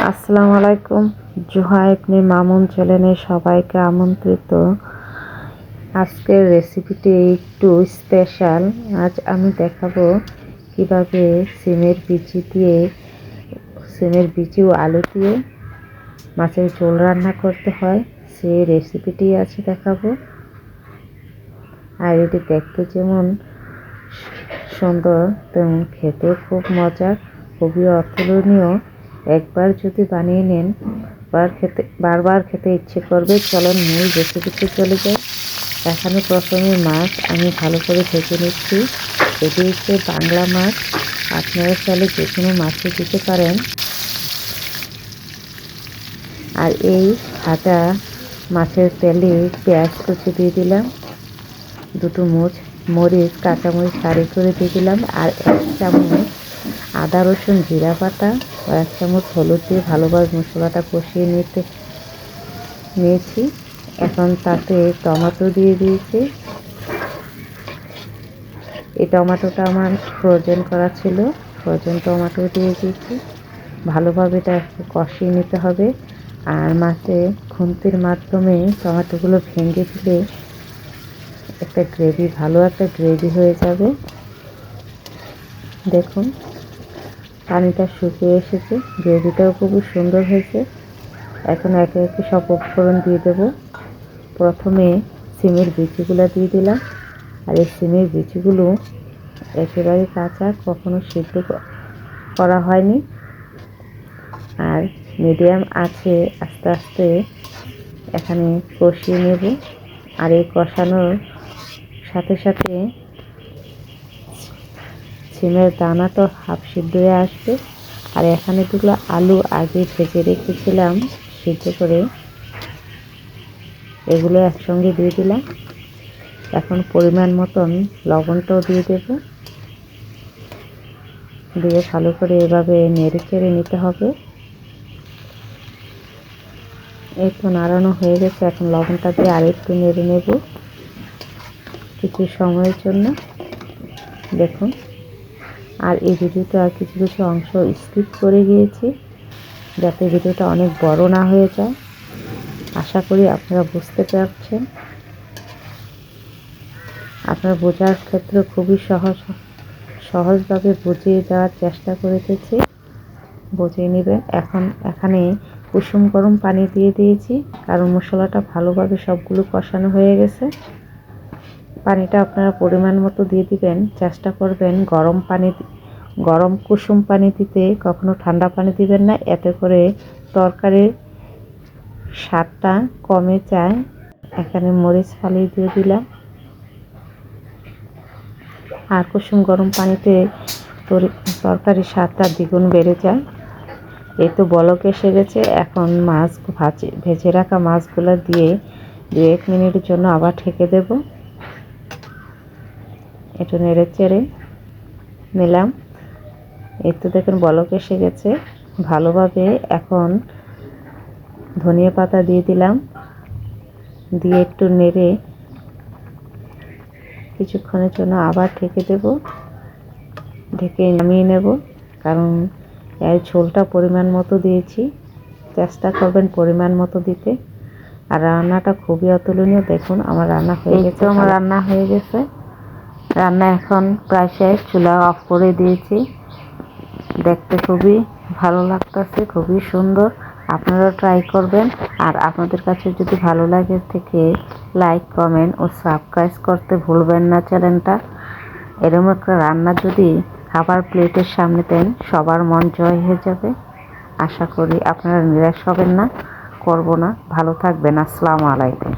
আসসালামু আলাইকুম। জোহা ইবনে মামুন চ্যানেলে সবাইকে আমন্ত্রিত। আজকের রেসিপিটি একটু স্পেশাল। আজ আমি দেখাবো কিভাবে সিমের বিচি ও আলু দিয়ে মাছের ঝোল রান্না করতে হয়, সেই রেসিপিটি আজ দেখাবো। আর এটি দেখতে যেমন সুন্দর তেমন খেতে খুব মজার, খুবই অতুলনীয়। একবার যদি বানিয়ে নেন বারবার খেতে ইচ্ছে করবে। চলুন মূল রেসিপিতে চলে যাই। এখানে প্রথমে মাছ আমি ভালো করে ভেজে নিচ্ছি। এটি হচ্ছে বাংলা মাছ, আপনারা চাইলে যে কোনো মাছই দিতে পারেন। আর এই ভাজা মাছের তেলে পেঁয়াজ কুচি দিয়ে দিলাম, দুটো মরিচ কাঁচামরিচ সারি করে দিয়ে দিলাম, আর 1 চামচ আদা রসুন জিরা বাটা ও 1 চামচ হলুদ দিয়ে ভালোভাবে মশলাটা কষিয়ে নিয়েছি। এখন তাতে টমেটো দিয়ে দিয়েছি। এই টমেটোটা আমার ফ্রোজেন করা ছিল, ফ্রোজেন টমেটো দিয়ে দিয়েছি। ভালোভাবে এটা কষিয়ে নিতে হবে। আর মাছে খুন্তির মাধ্যমে টমেটোগুলো ভেঙে দিলে ভালো একটা গ্রেভি হয়ে যাবে। দেখুন পানিটা শুকিয়ে এসেছে, গ্রেভিটাও খুবই সুন্দর হয়েছে। এখন একে একে সব উপকরণ দিয়ে দেব। প্রথমে সিমের বিচিগুলো দিয়ে দিলাম। আর এই সিমের বিচিগুলো একেবারে কাঁচা, কখনো সিদ্ধ করা হয়নি। আর মিডিয়াম আছে আস্তে আস্তে এখানে কষিয়ে নেব। আর এই কষানোর সাথে সাথে সিমের দানা তো হাফ সিদ্ধ হয়ে আসবে। আর এখানে দুটো আলু আগে ভেজে রেখেছিলাম সিদ্ধ করে, এগুলো একসঙ্গে দিয়ে দিলাম। এখন পরিমাণ মতন লবণটাও দিয়ে দেব, দিয়ে ভালো করে এভাবে নেড়ে চেড়ে নিতে হবে। এই তো নাড়ানো হয়ে গেছে। এখন লবণটা দিয়ে আরেকটু নেড়ে নেব কিছু সময়ের জন্য। দেখুন, আর এই ভিডিওটা কিছু কিছু অংশ স্কিপ করে গিয়েছি যাতে ভিডিওটা অনেক বড় না হয়ে যায়। আশা করি আপনারা বুঝতে পারছেন। আপনার বোঝার ক্ষেত্রে খুবই সহজভাবে বুঝিয়ে দেওয়ার চেষ্টা করেছি, বুঝিয়ে নেবেন। এখন এখানে কুসুম গরম পানি দিয়ে দিয়েছি, কারণ মশলাটা ভালোভাবে সবগুলো কষানো হয়ে গেছে। পানিটা আপনারা পরিমাণ মতো দিয়ে দিবেন। চেষ্টা করবেন গরম কুসুম পানি দিতে, কখনো ঠান্ডা পানি দিবেন না, এতে করে তরকারির স্বাদটা কমে যায়। এখানে মরিচ ফালিয়ে দিয়ে দিলাম। আর কুসুম গরম পানিতে তরকারির স্বাদটা দ্বিগুণ বেড়ে যায়। এই তো বলক এসে গেছে। এখন ভেজে রাখা মাছগুলো দিয়ে 2-1 মিনিটের জন্য আবার ঢেকে দেব। একটু নেড়ে চেড়ে নিলাম। এই তো দেখুন বলক এসে গেছে ভালোভাবে। এখন ধনিয়া পাতা দিয়ে দিলাম, দিয়ে একটু নেড়ে কিছুক্ষণের জন্য আবার ঢেকে দেব, ঢেকে নামিয়ে নেব। কারণ এর ঝোলটা পরিমাণ মতো দিয়েছি, চেষ্টা করবেন পরিমাণ মতো দিতে। আর রান্নাটা খুবই অতুলনীয়। দেখুন আমার রান্না হয়ে গেছে। রান্না এখন প্রায় শেষ, চুলা অফ করে দিয়েছি। দেখতে খুবই ভালো লাগতেছে, খুবই সুন্দর। আপনারাও ট্রাই করবেন। আর আপনাদের কাছে যদি ভালো লাগে থেকে লাইক কমেন্ট ও সাবস্ক্রাইব করতে ভুলবেন না চ্যানেলটা। এরকম একটা রান্না যদি খাবার প্লেটের সামনে দেন, সবার মন জয় হয়ে যাবে। আশা করি আপনারা নিরাশ হবেন না, করব না। ভালো থাকবেন। আসসালামু আলাইকুম।